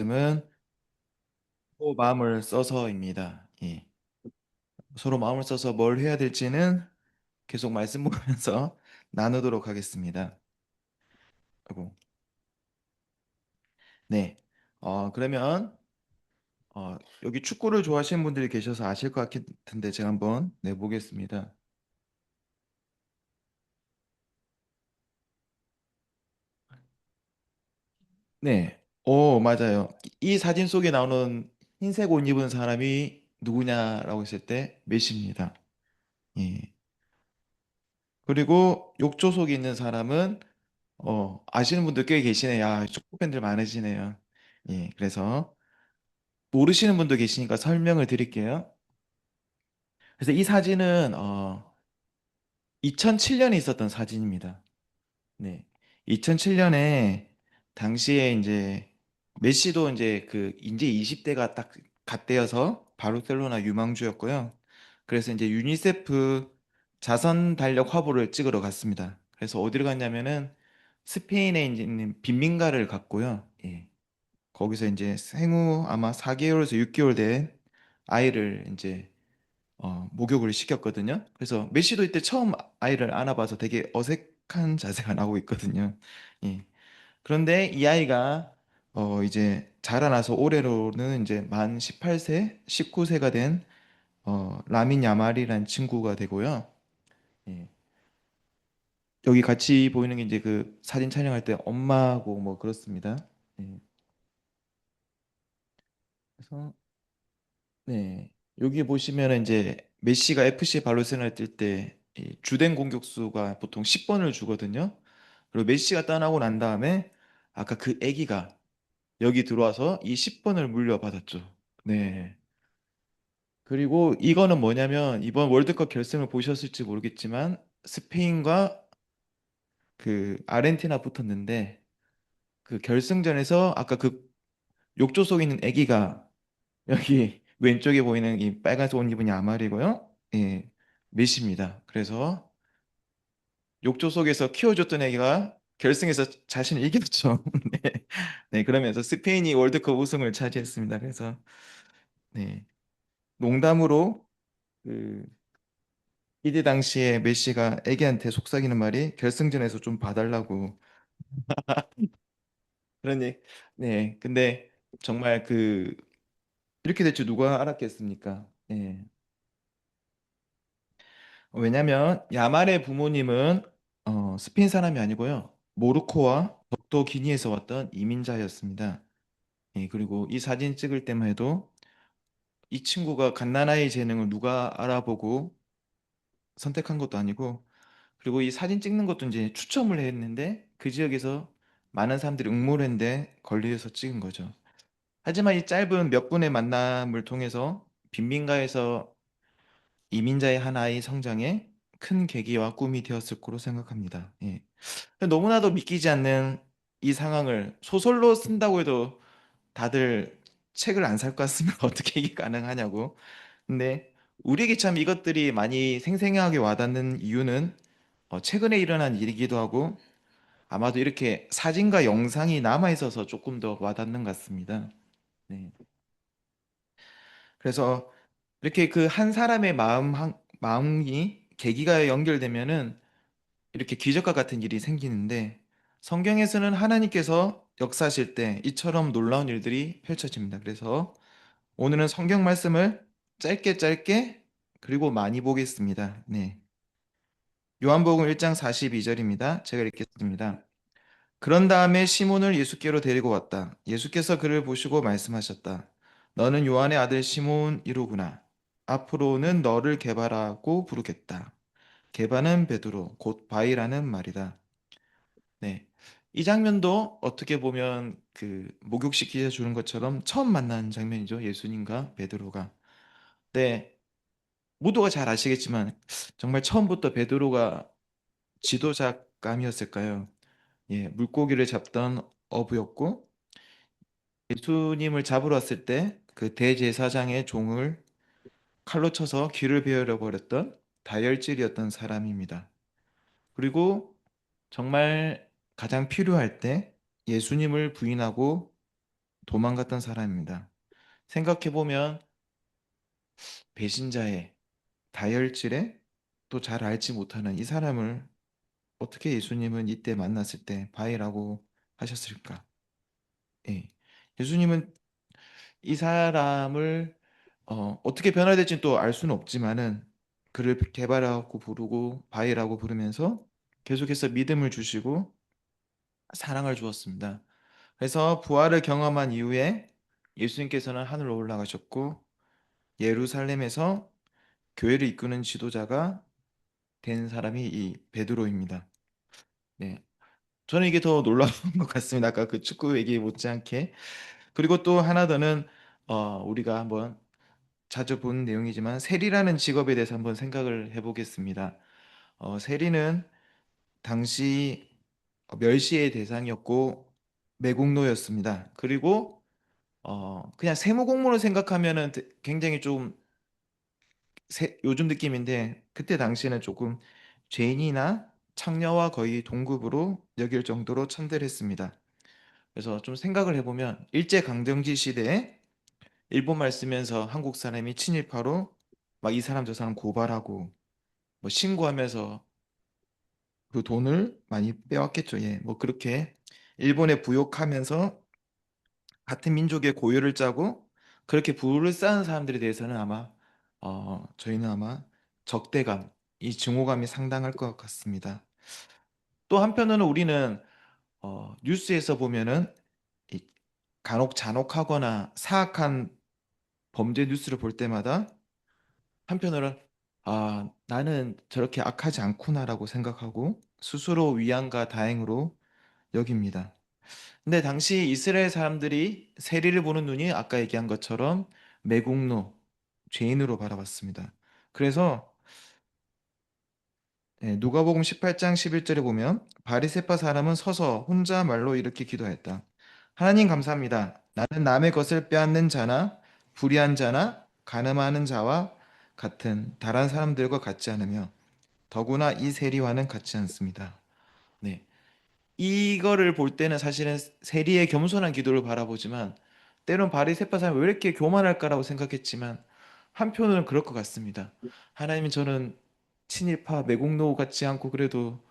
말씀은 서로 마음을 써서입니다. 예. 서로 마음을 써서 뭘 해야 될지는 계속 말씀 보면서 나누도록 하겠습니다. 아이고. 네. 그러면 여기 축구를 좋아하시는 분들이 계셔서 아실 것 같은데 제가 한번 내보겠습니다. 네. 맞아요. 이 사진 속에 나오는 흰색 옷 입은 사람이 누구냐라고 했을 때 메시입니다. 예. 그리고 욕조 속에 있는 사람은 아시는 분들 꽤 계시네요. 야, 축구 팬들 많으시네요. 예, 그래서 모르시는 분도 계시니까 설명을 드릴게요. 그래서 이 사진은 2007년에 있었던 사진입니다. 네. 2007년에 당시에 이제 메시도 이제 20대가 딱 갓되어서 바르셀로나 유망주였고요. 그래서 이제 유니세프 자선 달력 화보를 찍으러 갔습니다. 그래서 어디를 갔냐면은 스페인에 있는 빈민가를 갔고요. 예. 거기서 이제 생후 아마 4개월에서 6개월 된 아이를 이제 목욕을 시켰거든요. 그래서 메시도 이때 처음 아이를 안아봐서 되게 어색한 자세가 나오고 있거든요. 예. 그런데 이 아이가 이제 자라나서 올해로는 이제 만 18세, 19세가 된 라민 야말이라는 친구가 되고요. 예. 여기 같이 보이는 게 이제 그 사진 촬영할 때 엄마고 뭐 그렇습니다. 예. 그래서 네. 여기 보시면은 이제 메시가 FC 바르셀로나에 뛸 때 주된 공격수가 보통 10번을 주거든요. 그리고 메시가 떠나고 난 다음에 아까 그 애기가 여기 들어와서 이 10번을 물려받았죠. 네. 그리고 이거는 뭐냐면 이번 월드컵 결승을 보셨을지 모르겠지만 스페인과 그 아르헨티나 붙었는데 그 결승전에서 아까 그 욕조 속에 있는 애기가 여기 왼쪽에 보이는 이 빨간색 옷 입은 야말이고요. 예, 메시입니다. 그래서 욕조 속에서 키워줬던 애기가 결승에서 자신을 이겼죠. 네. 네, 그러면서 스페인이 월드컵 우승을 차지했습니다. 그래서 네, 농담으로 그 이때 당시에 메시가 애기한테 속삭이는 말이 결승전에서 좀 봐달라고 그러니 네, 근데 정말 이렇게 될 줄 누가 알았겠습니까? 예. 왜냐면 야말의 부모님은 스페인 사람이 아니고요. 모로코와 적도 기니에서 왔던 이민자였습니다. 예, 그리고 이 사진 찍을 때만 해도 이 친구가 갓난아이 재능을 누가 알아보고 선택한 것도 아니고 그리고 이 사진 찍는 것도 이제 추첨을 했는데 그 지역에서 많은 사람들이 응모를 했는데 걸려서 찍은 거죠. 하지만 이 짧은 몇 분의 만남을 통해서 빈민가에서 이민자의 한 아이 성장에 큰 계기와 꿈이 되었을 거로 생각합니다. 예. 너무나도 믿기지 않는 이 상황을 소설로 쓴다고 해도 다들 책을 안 살 것 같으면 어떻게 이게 가능하냐고. 근데 우리에게 참 이것들이 많이 생생하게 와닿는 이유는 최근에 일어난 일이기도 하고 아마도 이렇게 사진과 영상이 남아 있어서 조금 더 와닿는 것 같습니다. 네. 그래서 이렇게 그 한 사람의 마음이 계기가 연결되면은 이렇게 기적과 같은 일이 생기는데 성경에서는 하나님께서 역사하실 때 이처럼 놀라운 일들이 펼쳐집니다. 그래서 오늘은 성경 말씀을 짧게 짧게 그리고 많이 보겠습니다. 네. 요한복음 1장 42절입니다. 제가 읽겠습니다. 그런 다음에 시몬을 예수께로 데리고 왔다. 예수께서 그를 보시고 말씀하셨다. 너는 요한의 아들 시몬이로구나. 앞으로는 너를 게바라고 부르겠다. 게바는 베드로, 곧 바위라는 말이다. 네. 이 장면도 어떻게 보면 그 목욕시키려 주는 것처럼 처음 만난 장면이죠. 예수님과 베드로가. 네. 모두가 잘 아시겠지만 정말 처음부터 베드로가 지도자감이었을까요? 예, 물고기를 잡던 어부였고 예수님을 잡으러 왔을 때 그 대제사장의 종을 칼로 쳐서 귀를 베어려 버렸던 다혈질이었던 사람입니다. 그리고 정말 가장 필요할 때 예수님을 부인하고 도망갔던 사람입니다. 생각해보면 배신자의 다혈질에 또 잘 알지 못하는 이 사람을 어떻게 예수님은 이때 만났을 때 바이라고 하셨을까? 예. 예수님은 이 사람을 어떻게 변화될지는 또 알 수는 없지만은 그를 개바라고 부르고 바이라고 부르면서 계속해서 믿음을 주시고 사랑을 주었습니다. 그래서 부활을 경험한 이후에 예수님께서는 하늘로 올라가셨고 예루살렘에서 교회를 이끄는 지도자가 된 사람이 이 베드로입니다. 네. 저는 이게 더 놀라운 것 같습니다. 아까 그 축구 얘기 못지않게. 그리고 또 하나 더는 우리가 한번 자주 본 내용이지만 세리라는 직업에 대해서 한번 생각을 해보겠습니다. 세리는 당시 멸시의 대상이었고 매국노였습니다. 그리고 그냥 세무 공무를 생각하면은 굉장히 좀 요즘 느낌인데 그때 당시에는 조금 죄인이나 창녀와 거의 동급으로 여길 정도로 천대했습니다. 그래서 좀 생각을 해보면 일제강점기 시대에 일본말 쓰면서 한국 사람이 친일파로 막 이 사람 저 사람 고발하고 뭐 신고하면서 그 돈을 많이 빼왔겠죠. 예, 뭐 그렇게 일본에 부역하면서 같은 민족의 고유를 짜고 그렇게 부를 쌓은 사람들에 대해서는 아마 저희는 아마 적대감, 이 증오감이 상당할 것 같습니다. 또 한편으로는 우리는 뉴스에서 보면은 이 간혹 잔혹하거나 사악한 범죄 뉴스를 볼 때마다 한편으로는 나는 저렇게 악하지 않구나라고 생각하고 스스로 위안과 다행으로 여깁니다. 근데 당시 이스라엘 사람들이 세리를 보는 눈이 아까 얘기한 것처럼 매국노, 죄인으로 바라봤습니다. 그래서 누가복음 18장 11절에 보면 바리새파 사람은 서서 혼자 말로 이렇게 기도했다. 하나님 감사합니다. 나는 남의 것을 빼앗는 자나 불의한 자나 가늠하는 자와 같은 다른 사람들과 같지 않으며 더구나 이 세리와는 같지 않습니다. 네. 이거를 볼 때는 사실은 세리의 겸손한 기도를 바라보지만 때론 바리새파 사람이 왜 이렇게 교만할까라고 생각했지만 한편으로는 그럴 것 같습니다. 하나님이 저는 친일파 매국노 같지 않고 그래도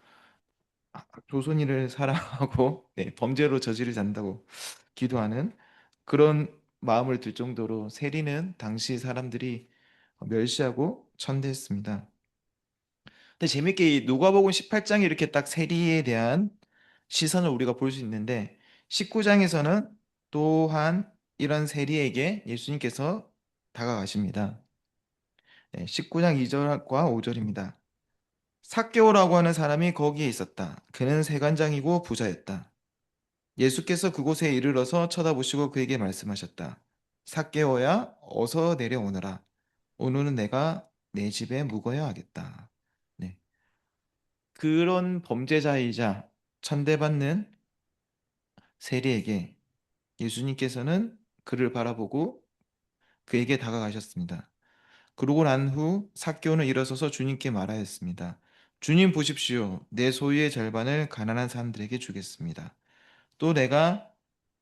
조선인을 사랑하고 네, 범죄로 저지르지 않는다고 기도하는 그런 마음을 들 정도로 세리는 당시 사람들이 멸시하고 천대했습니다. 근데 재밌게 이 누가복음 18장에 이렇게 딱 세리에 대한 시선을 우리가 볼 수 있는데 19장에서는 또한 이런 세리에게 예수님께서 다가가십니다. 19장 2절과 5절입니다. 삭개오라고 하는 사람이 거기에 있었다. 그는 세관장이고 부자였다. 예수께서 그곳에 이르러서 쳐다보시고 그에게 말씀하셨다. 삭개오야 어서 내려오너라. 오늘은 내가 내 집에 묵어야 하겠다. 네. 그런 범죄자이자 천대받는 세리에게 예수님께서는 그를 바라보고 그에게 다가가셨습니다. 그러고 난 후 삭개오는 일어서서 주님께 말하였습니다. 주님 보십시오. 내 소유의 절반을 가난한 사람들에게 주겠습니다. 또 내가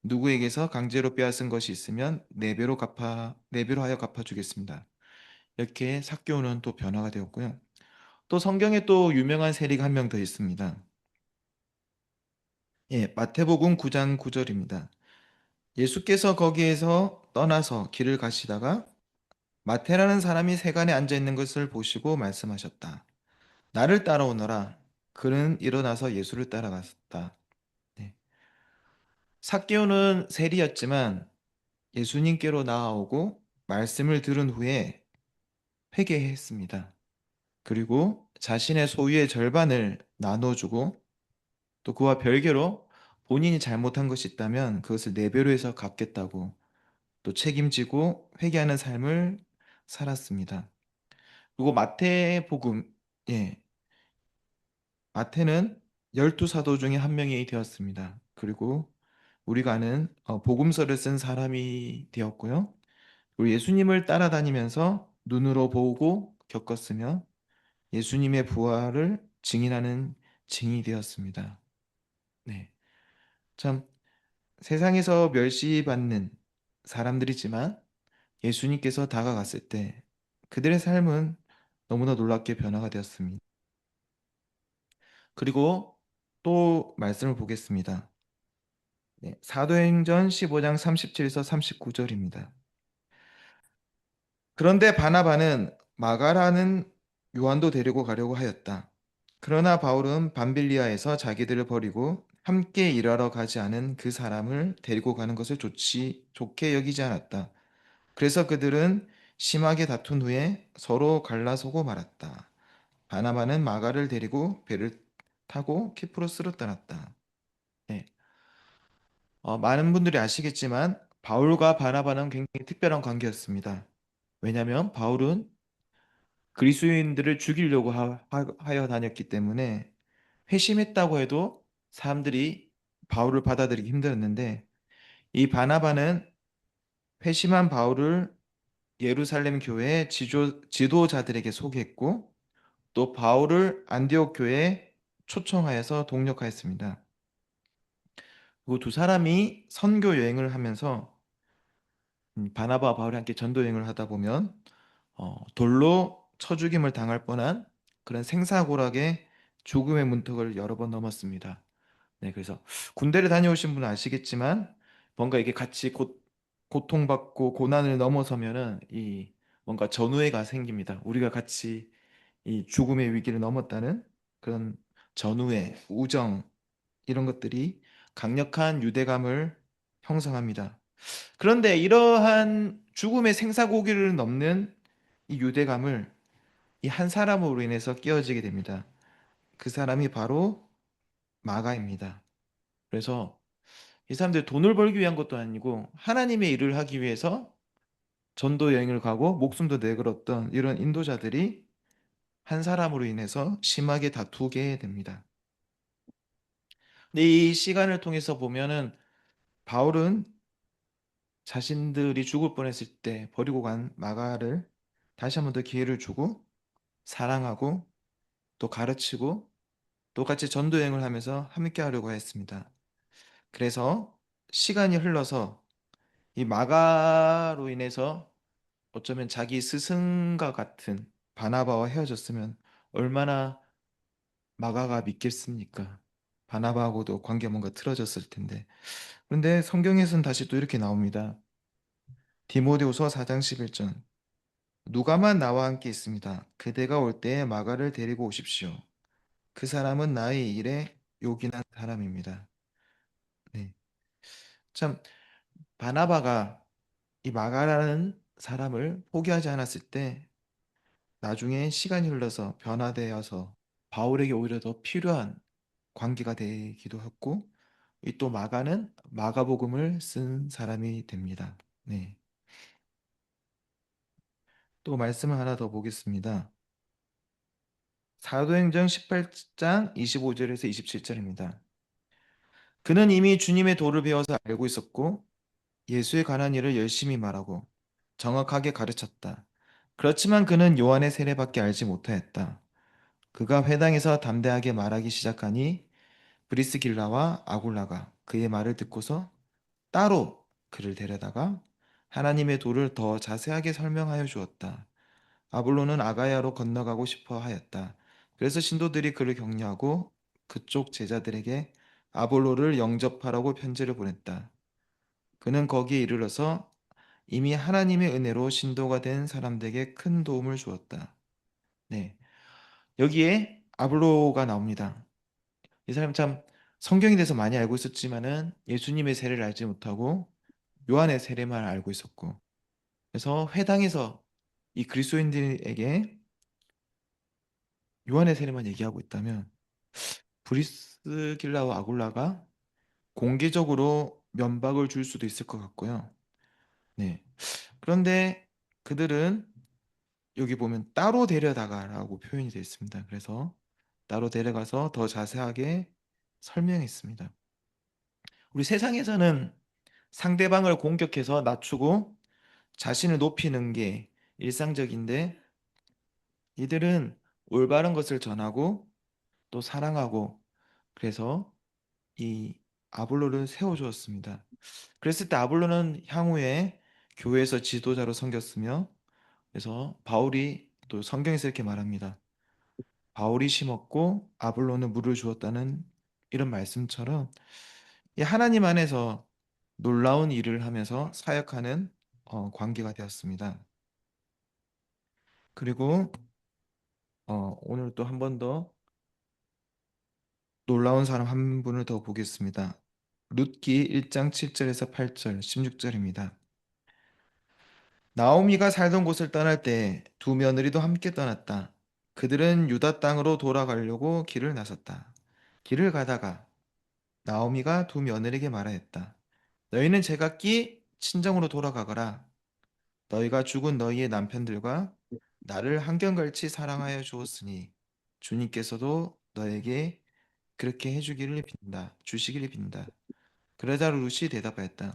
누구에게서 강제로 빼앗은 것이 있으면 네 배로 하여 갚아 주겠습니다. 이렇게 삭개오는 또 변화가 되었고요. 또 성경에 또 유명한 세리가 한 명 더 있습니다. 예, 마태복음 9장 9절입니다. 예수께서 거기에서 떠나서 길을 가시다가 마태라는 사람이 세간에 앉아 있는 것을 보시고 말씀하셨다. 나를 따라오너라. 그는 일어나서 예수를 따라갔다. 네. 삭개오는 세리였지만 예수님께로 나아오고 말씀을 들은 후에 회개했습니다. 그리고 자신의 소유의 절반을 나눠주고 또 그와 별개로 본인이 잘못한 것이 있다면 그것을 네 배로 해서 갚겠다고 또 책임지고 회개하는 삶을 살았습니다. 그리고 마태복음, 예, 마태는 열두 사도 중에 한 명이 되었습니다. 그리고 우리가 아는 복음서를 쓴 사람이 되었고요. 그리고 예수님을 따라다니면서 눈으로 보고 겪었으며 예수님의 부활을 증인하는 증인이 되었습니다. 네. 참 세상에서 멸시받는 사람들이지만 예수님께서 다가갔을 때 그들의 삶은 너무나 놀랍게 변화가 되었습니다. 그리고 또 말씀을 보겠습니다. 네, 사도행전 15장 37에서 39절입니다. 그런데 바나바는 마가라는 요한도 데리고 가려고 하였다. 그러나 바울은 밤빌리아에서 자기들을 버리고 함께 일하러 가지 않은 그 사람을 데리고 가는 것을 좋게 여기지 않았다. 그래서 그들은 심하게 다툰 후에 서로 갈라서고 말았다. 바나바는 마가를 데리고 배를 타고 키프로스로 떠났다. 네. 많은 분들이 아시겠지만 바울과 바나바는 굉장히 특별한 관계였습니다. 왜냐하면 바울은 그리스도인들을 죽이려고 하여 다녔기 때문에 회심했다고 해도 사람들이 바울을 받아들이기 힘들었는데 이 바나바는 회심한 바울을 예루살렘 교회의 지도자들에게 소개했고 또 바울을 안디옥 교회에 초청하여서 동력하였습니다. 그리고 두 사람이 선교 여행을 하면서 바나바와 바울이 함께 전도 여행을 하다 보면 돌로 쳐 죽임을 당할 뻔한 그런 생사고락의 죽음의 문턱을 여러 번 넘었습니다. 네, 그래서 군대를 다녀오신 분은 아시겠지만 뭔가 이게 같이 고통받고 고난을 넘어서면은 이 뭔가 전우애가 생깁니다. 우리가 같이 이 죽음의 위기를 넘었다는 그런 전우애, 우정 이런 것들이 강력한 유대감을 형성합니다. 그런데 이러한 죽음의 생사고기를 넘는 이 유대감을 이 한 사람으로 인해서 깨어지게 됩니다. 그 사람이 바로 마가입니다. 그래서 이 사람들 돈을 벌기 위한 것도 아니고 하나님의 일을 하기 위해서 전도 여행을 가고 목숨도 내걸었던 이런 인도자들이 한 사람으로 인해서 심하게 다투게 됩니다. 근데 이 시간을 통해서 보면은 바울은 자신들이 죽을 뻔했을 때 버리고 간 마가를 다시 한번 더 기회를 주고 사랑하고 또 가르치고 똑같이 전도 여행을 하면서 함께 하려고 했습니다. 그래서 시간이 흘러서 이 마가로 인해서 어쩌면 자기 스승과 같은 바나바와 헤어졌으면 얼마나 마가가 믿겠습니까? 바나바하고도 관계가 뭔가 틀어졌을 텐데. 그런데 성경에서는 다시 또 이렇게 나옵니다. 디모데후서 4장 11절. 누가만 나와 함께 있습니다. 그대가 올 때에 마가를 데리고 오십시오. 그 사람은 나의 일에 요긴한 사람입니다. 네. 참 바나바가 이 마가라는 사람을 포기하지 않았을 때 나중에 시간이 흘러서 변화되어서 바울에게 오히려 더 필요한 관계가 되기도 했고 이 또 마가는 마가복음을 쓴 사람이 됩니다. 네. 또 말씀을 하나 더 보겠습니다. 사도행전 18장 25절에서 27절입니다. 그는 이미 주님의 도를 배워서 알고 있었고 예수에 관한 일을 열심히 말하고 정확하게 가르쳤다. 그렇지만 그는 요한의 세례밖에 알지 못하였다. 그가 회당에서 담대하게 말하기 시작하니 브리스길라와 아굴라가 그의 말을 듣고서 따로 그를 데려다가 하나님의 도를 더 자세하게 설명하여 주었다. 아볼로는 아가야로 건너가고 싶어 하였다. 그래서 신도들이 그를 격려하고 그쪽 제자들에게 아볼로를 영접하라고 편지를 보냈다. 그는 거기에 이르러서 이미 하나님의 은혜로 신도가 된 사람들에게 큰 도움을 주었다. 네. 여기에 아볼로가 나옵니다. 이 사람 참 성경에 대해서 많이 알고 있었지만은 예수님의 세례를 알지 못하고 요한의 세례만 알고 있었고 그래서 회당에서 이 그리스도인들에게 요한의 세례만 얘기하고 있다면 브리스길라와 아굴라가 공개적으로 면박을 줄 수도 있을 것 같고요. 네. 그런데 그들은 여기 보면 따로 데려다가라고 표현이 되어 있습니다. 그래서 따로 데려가서 더 자세하게 설명했습니다. 우리 세상에서는 상대방을 공격해서 낮추고 자신을 높이는 게 일상적인데 이들은 올바른 것을 전하고 또 사랑하고 그래서 이 아볼로를 세워주었습니다. 그랬을 때 아볼로는 향후에 교회에서 지도자로 섬겼으며, 그래서 바울이 또 성경에서 이렇게 말합니다. 바울이 심었고 아볼로는 물을 주었다는 이런 말씀처럼 이 하나님 안에서 놀라운 일을 하면서 사역하는 관계가 되었습니다. 그리고 오늘 또 한 번 더 놀라운 사람 한 분을 더 보겠습니다. 룻기 1장 7절에서 8절, 16절입니다. 나오미가 살던 곳을 떠날 때 두 며느리도 함께 떠났다. 그들은 유다 땅으로 돌아가려고 길을 나섰다. 길을 가다가 나오미가 두 며느리에게 말하였다. 너희는 제각기 친정으로 돌아가거라. 너희가 죽은 너희의 남편들과 나를 한결같이 사랑하여 주었으니 주님께서도 너에게 그렇게 해주기를 빈다. 주시기를 빈다. 그러자 룻이 대답하였다.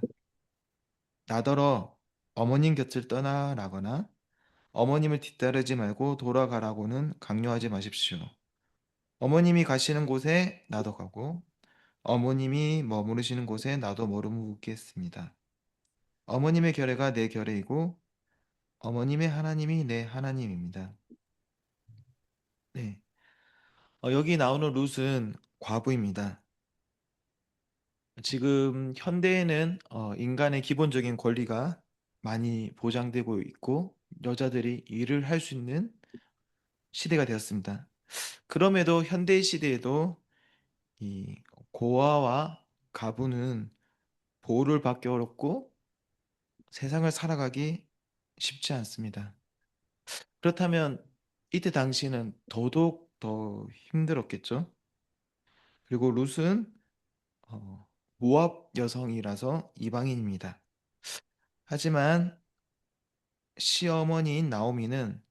나더러 어머님 곁을 떠나라거나 어머님을 뒤따르지 말고 돌아가라고는 강요하지 마십시오. 어머님이 가시는 곳에 나도 가고 어머님이 머무르시는 곳에 나도 머무르겠습니다. 어머님의 결례가 내 결례이고 어머님의 하나님이 내 하나님입니다. 네. 여기 나오는 룻은 과부입니다. 지금 현대에는 인간의 기본적인 권리가 많이 보장되고 있고 여자들이 일을 할 수 있는 시대가 되었습니다. 그럼에도 현대 시대에도 이 고아와 가부는 보호를 받기 어렵고 세상을 살아가기 쉽지 않습니다. 그렇다면 이때 당시는 더더욱 더 힘들었겠죠. 그리고 룻은 모압 여성이라서 이방인입니다. 하지만 시어머니인 나오미는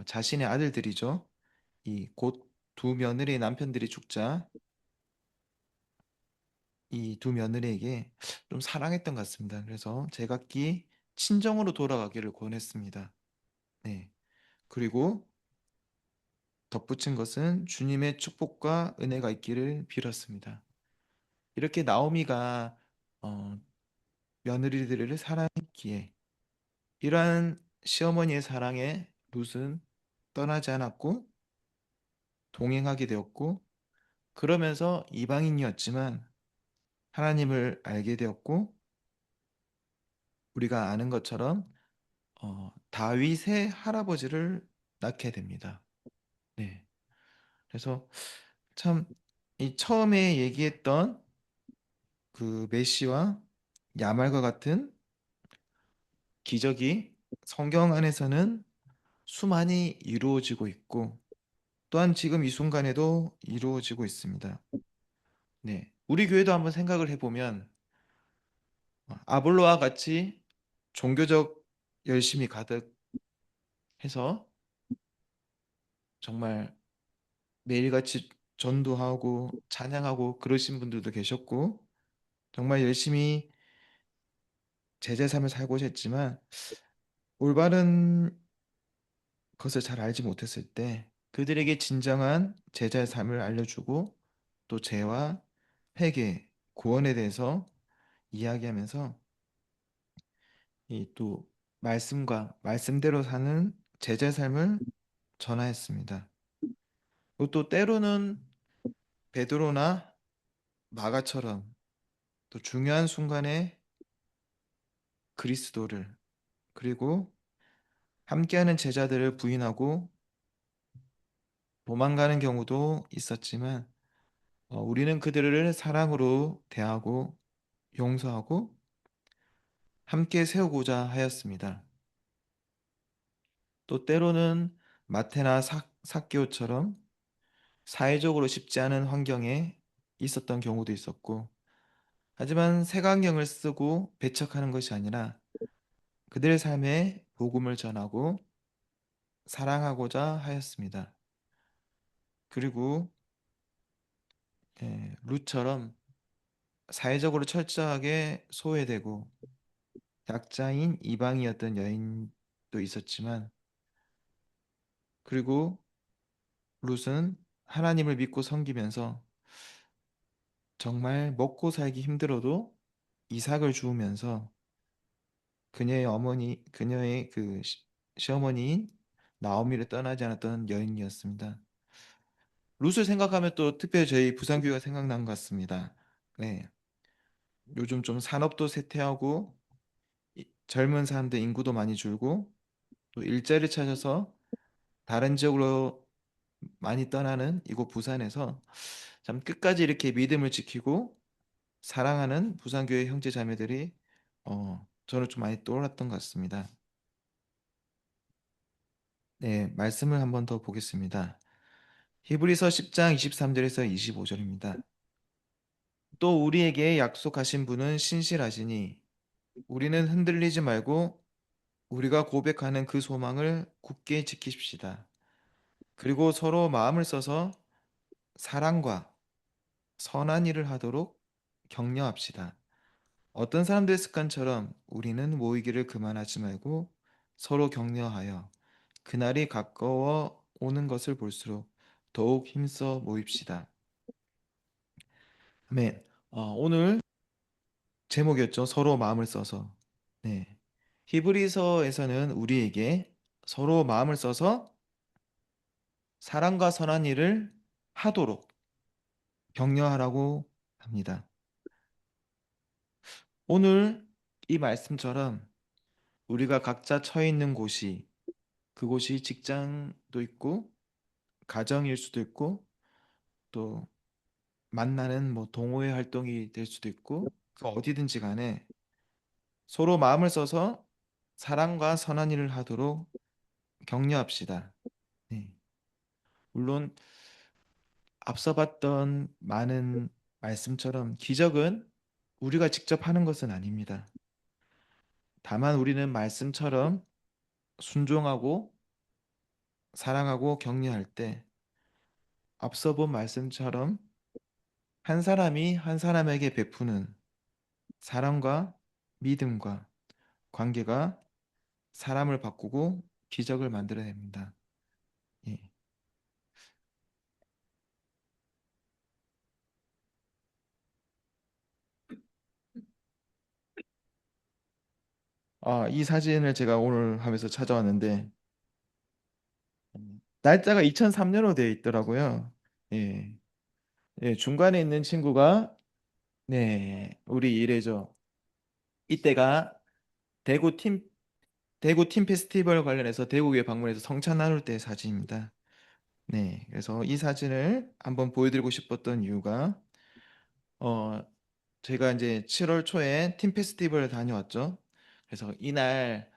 자신의 아들들이죠. 이 곧 두 며느리의 남편들이 죽자 이 두 며느리에게 좀 사랑했던 것 같습니다. 그래서 제각기 친정으로 돌아가기를 권했습니다. 네. 그리고 덧붙인 것은 주님의 축복과 은혜가 있기를 빌었습니다. 이렇게 나오미가 어, 며느리들을 사랑했기에 이러한 시어머니의 사랑에 룻은 떠나지 않았고 동행하게 되었고 그러면서 이방인이었지만 하나님을 알게 되었고 우리가 아는 것처럼 다윗의 할아버지를 낳게 됩니다. 네. 그래서 참 이 처음에 얘기했던 그 메시와 야말과 같은 기적이 성경 안에서는 수많이 이루어지고 있고 또한 지금 이 순간에도 이루어지고 있습니다. 네. 우리 교회도 한번 생각을 해보면 아볼로와 같이 종교적 열심이 가득해서 정말 매일같이 전도하고 찬양하고 그러신 분들도 계셨고 정말 열심히 제자 삶을 살고자 했지만 올바른 것을 잘 알지 못했을 때 그들에게 진정한 제자의 삶을 알려주고 또 죄와 회개, 구원에 대해서 이야기하면서 이 또 말씀과 말씀대로 사는 제자의 삶을 전하였습니다. 그리고 또 때로는 베드로나 마가처럼 또 중요한 순간에 그리스도를 그리고 함께하는 제자들을 부인하고 도망가는 경우도 있었지만 우리는 그들을 사랑으로 대하고 용서하고 함께 세우고자 하였습니다. 또 때로는 마테나 삭개오처럼 사회적으로 쉽지 않은 환경에 있었던 경우도 있었고 하지만 색안경을 쓰고 배척하는 것이 아니라 그들의 삶에 복음을 전하고 사랑하고자 하였습니다. 그리고 룻처럼 사회적으로 철저하게 소외되고 약자인 이방이었던 여인도 있었지만 그리고 룻은 하나님을 믿고 섬기면서 정말 먹고 살기 힘들어도 이삭을 주우면서 그녀의 그 시어머니인 나오미를 떠나지 않았던 여인이었습니다. 룻을 생각하면 또 특별히 저희 부산교회가 생각난 것 같습니다. 네. 요즘 좀 산업도 쇠퇴하고 젊은 사람들 인구도 많이 줄고 또 일자리를 찾아서 다른 지역으로 많이 떠나는 이곳 부산에서 참 끝까지 이렇게 믿음을 지키고 사랑하는 부산교회 형제 자매들이 저는 좀 많이 떠올랐던 것 같습니다. 네, 말씀을 한번 더 보겠습니다. 히브리서 10장 23절에서 25절입니다. 또 우리에게 약속하신 분은 신실하시니 우리는 흔들리지 말고 우리가 고백하는 그 소망을 굳게 지키십시다. 그리고 서로 마음을 써서 사랑과 선한 일을 하도록 격려합시다. 어떤 사람들의 습관처럼 우리는 모이기를 그만하지 말고 서로 격려하여 그날이 가까워 오는 것을 볼수록 더욱 힘써 모입시다. 아멘. 오늘 제목이었죠. 서로 마음을 써서. 네. 히브리서에서는 우리에게 서로 마음을 써서 사랑과 선한 일을 하도록 격려하라고 합니다. 오늘 이 말씀처럼 우리가 각자 처해 있는 곳이 그곳이 직장도 있고 가정일 수도 있고 또 만나는 뭐 동호회 활동이 될 수도 있고 그 어디든지 간에 서로 마음을 써서 사랑과 선한 일을 하도록 격려합시다. 네. 물론 앞서 봤던 많은 말씀처럼 기적은 우리가 직접 하는 것은 아닙니다. 다만 우리는 말씀처럼 순종하고 사랑하고 격려할 때 앞서 본 말씀처럼 한 사람이 한 사람에게 베푸는 사랑과 믿음과 관계가 사람을 바꾸고 기적을 만들어냅니다. 예. 이 사진을 제가 오늘 하면서 찾아왔는데 날짜가 2003년으로 되어 있더라고요. 예. 예, 중간에 있는 친구가 우리 이래죠. 이때가 대구 팀 대구 팀 페스티벌 관련해서 대구에 방문해서 성찬 나눌 때 사진입니다. 네, 그래서 이 사진을 한번 보여드리고 싶었던 이유가 어 제가 이제 7월 초에 팀 페스티벌을 다녀왔죠. 그래서 이날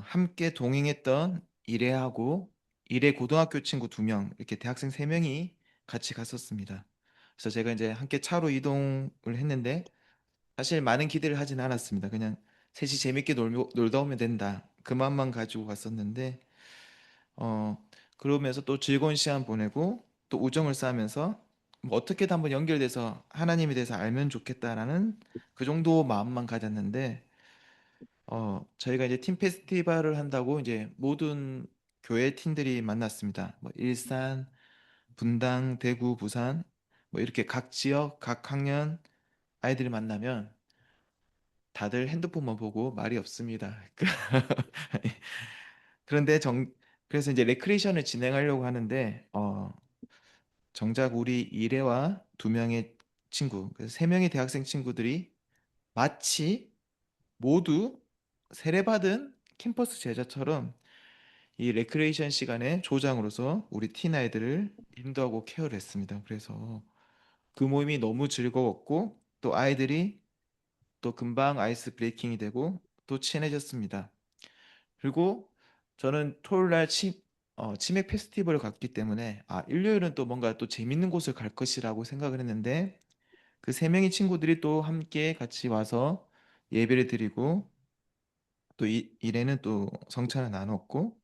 함께 동행했던 일회하고 일회 고등학교 친구 2명 이렇게 대학생 3명이 같이 갔었습니다. 그래서 제가 이제 함께 차로 이동을 했는데 사실 많은 기대를 하진 않았습니다. 그냥 셋이 재밌게 놀다 오면 된다. 그 마음만 가지고 갔었는데 어 그러면서 또 즐거운 시간 보내고 또 우정을 쌓으면서 뭐 어떻게든 한번 연결돼서 하나님에 대해서 알면 좋겠다라는 그 정도 마음만 가졌는데 저희가 이제 팀 페스티벌을 한다고 이제 모든 교회 팀들이 만났습니다. 뭐 일산, 분당, 대구, 부산 뭐 이렇게 각 지역, 각 학년 아이들이 만나면 다들 핸드폰만 보고 말이 없습니다. 그런데 그래서 이제 레크레이션을 진행하려고 하는데 정작 우리 일회와 2명의 친구, 그래서 3명의 대학생 친구들이 마치 모두 세례받은 캠퍼스 제자처럼 이 레크레이션 시간에 조장으로서 우리 틴 아이들을 인도하고 케어를 했습니다. 그래서 그 모임이 너무 즐거웠고 또 아이들이 또 금방 아이스 브레이킹이 되고 또 친해졌습니다. 그리고 저는 토요일 날 치맥 페스티벌을 갔기 때문에 일요일은 또 뭔가 또 재밌는 곳을 갈 것이라고 생각을 했는데 그 3명의 친구들이 또 함께 같이 와서 예배를 드리고 또 일에는 또 성찬을 나눴고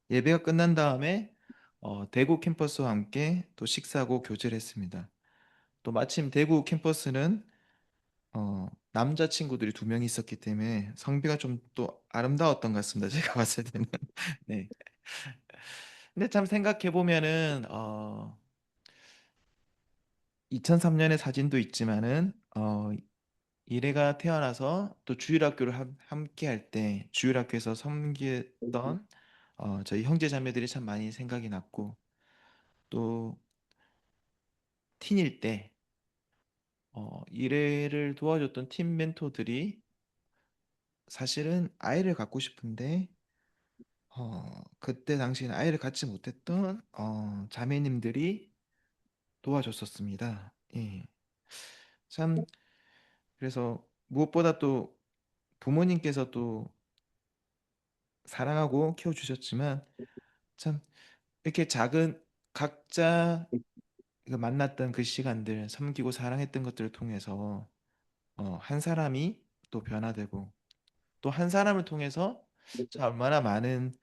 예배가 끝난 다음에 대구 캠퍼스와 함께 또 식사하고 교제를 했습니다. 또 마침 대구 캠퍼스는 남자 친구들이 2명이 있었기 때문에 성비가 좀 또 아름다웠던 것 같습니다. 제가 봤을 때는. 네. 근데 참 생각해 보면은 2003년의 사진도 있지만은 이래가 태어나서 또 주일학교를 함께 할 때 주일학교에서 섬기던 저희 형제 자매들이 참 많이 생각이 났고 또 팀일 때 이래를 도와줬던 팀 멘토들이 사실은 아이를 갖고 싶은데 그때 당시에는 아이를 갖지 못했던 자매님들이 도와줬었습니다. 예. 참 그래서 무엇보다 또 부모님께서 또 사랑하고 키워주셨지만 참 이렇게 작은 각자 그 만났던 그 시간들 섬기고 사랑했던 것들을 통해서 한 사람이 또 변화되고 또 한 사람을 통해서 자 얼마나 많은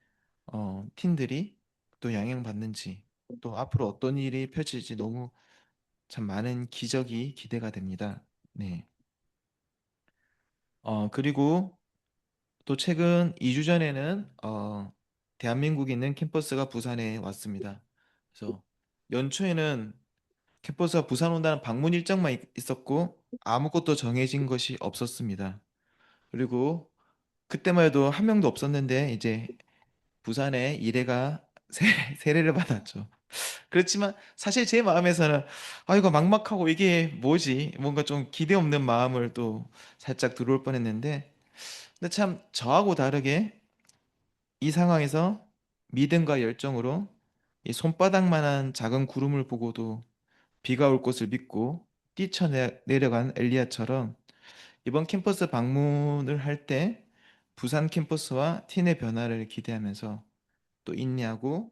팀들이 또 영향받는지 또 앞으로 어떤 일이 펼쳐질지 너무 참 많은 기적이 기대가 됩니다. 네. 그리고 또 최근 2주 전에는 대한민국에 있는 캠퍼스가 부산에 왔습니다. 그래서 연초에는 캠퍼스가 부산 온다는 방문 일정만 있었고 아무것도 정해진 것이 없었습니다. 그리고 그때만 해도 한 명도 없었는데 이제 부산에 이래가 세례를 받았죠. 그렇지만 사실 제 마음에서는 아 이거 막막하고 이게 뭐지? 뭔가 좀 기대 없는 마음을 또 살짝 들어올 뻔했는데 근데 참 저하고 다르게 이 상황에서 믿음과 열정으로 이 손바닥만한 작은 구름을 보고도 비가 올 것을 믿고 뛰쳐내려간 엘리야처럼 이번 캠퍼스 방문을 할 때 부산 캠퍼스와 팀의 변화를 기대하면서 또 인내하고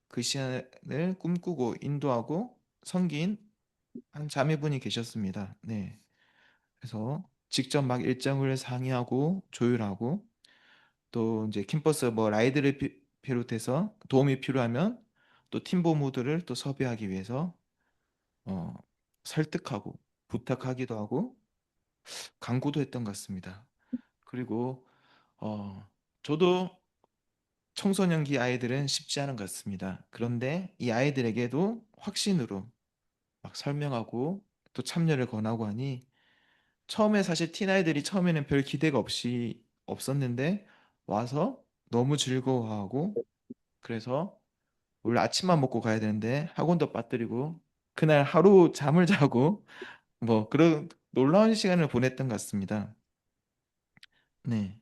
그 시간을 꿈꾸고 인도하고 섬긴 한 자매분이 계셨습니다. 네. 그래서 직접 막 일정을 상의하고 조율하고 또 이제 캠퍼스 뭐 라이드를 비롯해서 도움이 필요하면 또 팀보무들을 또 섭외하기 위해서 어, 설득하고 부탁하기도 하고 강구도 했던 것 같습니다. 그리고 저도 청소년기 아이들은 쉽지 않은 것 같습니다. 그런데 이 아이들에게도 확신으로 막 설명하고 또 참여를 권하고 하니 처음에 사실 티나이들이 처음에는 별 기대가 없이 없었는데 와서 너무 즐거워하고 그래서 원래 아침만 먹고 가야 되는데 학원도 빠뜨리고 그날 하루 잠을 자고 뭐 그런 놀라운 시간을 보냈던 것 같습니다. 네.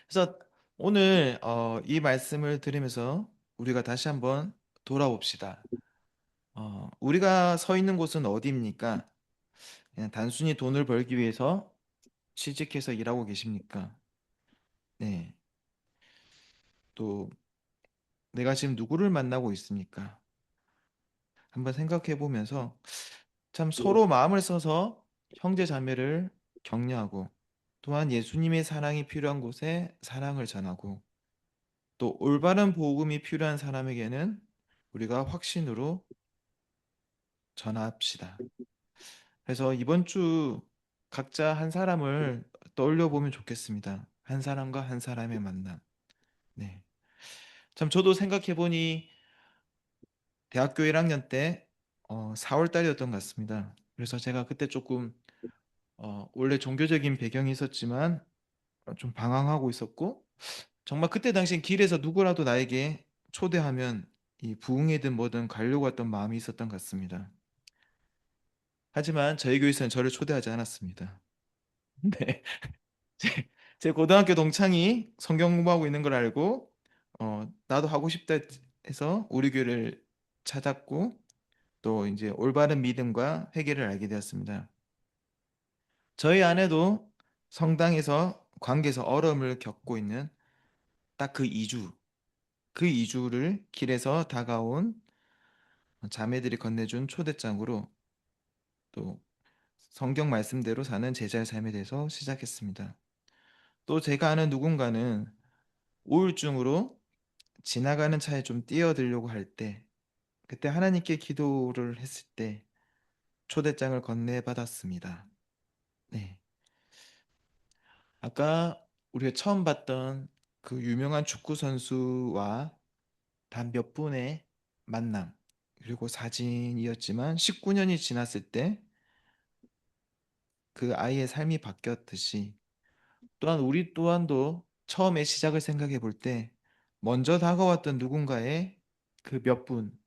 그래서 오늘 이 말씀을 들으면서 우리가 다시 한번 돌아봅시다. 우리가 서 있는 곳은 어디입니까? 그냥 단순히 돈을 벌기 위해서 취직해서 일하고 계십니까? 네. 또 내가 지금 누구를 만나고 있습니까? 한번 생각해 보면서 참 서로 마음을 써서 형제 자매를 격려하고 또한 예수님의 사랑이 필요한 곳에 사랑을 전하고 또 올바른 복음이 필요한 사람에게는 우리가 확신으로 전합시다. 그래서 이번 주 각자 한 사람을 떠올려 보면 좋겠습니다. 한 사람과 한 사람의 만남. 네. 참 저도 생각해 보니 대학교 1학년 때 4월 달이었던 것 같습니다. 그래서 제가 그때 조금 원래 종교적인 배경이 있었지만 좀 방황하고 있었고 정말 그때 당시 길에서 누구라도 나에게 초대하면 이 부흥이든 뭐든 가려고 했던 마음이 있었던 것 같습니다. 하지만 저희 교회에서는 저를 초대하지 않았습니다. 네. 제, 제 고등학교 동창이 성경 공부하고 있는 걸 알고 나도 하고 싶다 해서 우리 교회를 찾았고 또 이제 올바른 믿음과 회개를 알게 되었습니다. 저희 아내도 성당에서 관계에서 어려움을 겪고 있는 딱 그 2주, 그 2주를 길에서 다가온 자매들이 건네준 초대장으로 또 성경 말씀대로 사는 제자의 삶에 대해서 시작했습니다. 또 제가 아는 누군가는 우울증으로 지나가는 차에 좀 뛰어들려고 할 때, 그때 하나님께 기도를 했을 때 초대장을 건네받았습니다. 네. 아까 우리가 처음 봤던 그 유명한 축구 선수와 단 몇 분의 만남. 그리고 사진이었지만 19년이 지났을 때 그 아이의 삶이 바뀌었듯이 또한 우리 또한도 처음에 시작을 생각해 볼 때 먼저 다가왔던 누군가의 그 몇 분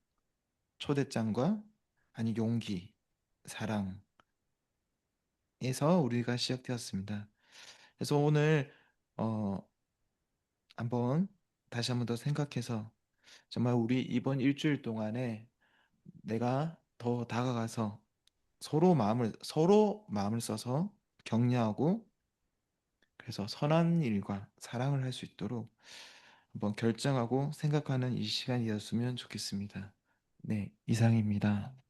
초대장과 아니 용기, 사랑에서 우리가 시작되었습니다. 그래서 오늘 어 한번 다시 한번 더 생각해서 정말 우리 이번 일주일 동안에 내가 더 다가가서 서로 마음을 써서 격려하고 그래서 선한 일과 사랑을 할 수 있도록 한번 결정하고 생각하는 이 시간이었으면 좋겠습니다. 네, 이상입니다.